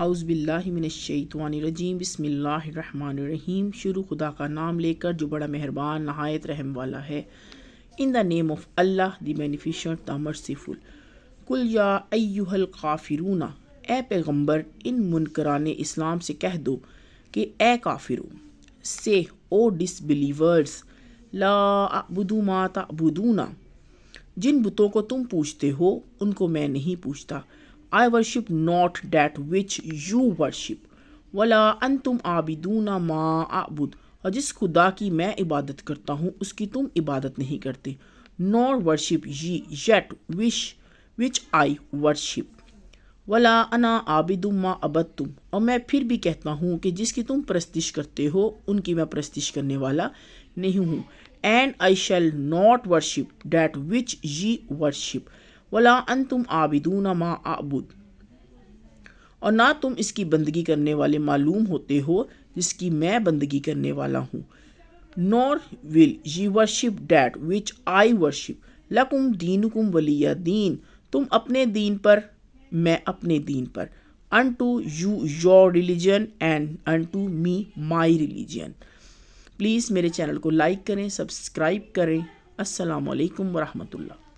اعوذ باللہ من الشیطان الرجیم، بسم اللہ الرحمن الرحیم۔ شروع خدا کا نام لے کر جو بڑا مہربان نہایت رحم والا ہے۔ In the name of Allah the beneficent the merciful. قل یا ایہا الکافرون، اے پیغمبر ان منکران اسلام سے کہہ دو کہ اے کافرو، سے او ڈس بلیورز، لا اعبد ما تعبدون، جن بتوں کو تم پوجتے ہو ان کو میں نہیں پوجتا۔ I worship not that which you worship، ولا انتم عابدون ما اعبد، اور جس خدا کی میں عبادت کرتا ہوں اس کی تم عبادت نہیں کرتے۔ Nor worship ye yet which I worship، ولا انا عابد ما عبدتم، اور میں پھر بھی کہتا ہوں کہ جس کی تم پرستش کرتے ہو ان کی میں پرستش کرنے والا نہیں ہوں۔ And I shall not worship that which ye worship، ولا انتم عابدون ما اعبد، اور نہ تم اس کی بندگی کرنے والے معلوم ہوتے ہو جس کی میں بندگی کرنے والا ہوں۔ Nor will ye worship that which I worship، لکم دینکم ولی دین، تم اپنے دین پر میں اپنے دین پر۔ Unto you your religion and unto me my religion۔ Please میرے چینل کو لائک کریں، سبسکرائب کریں۔ السلام علیکم ورحمۃ اللہ۔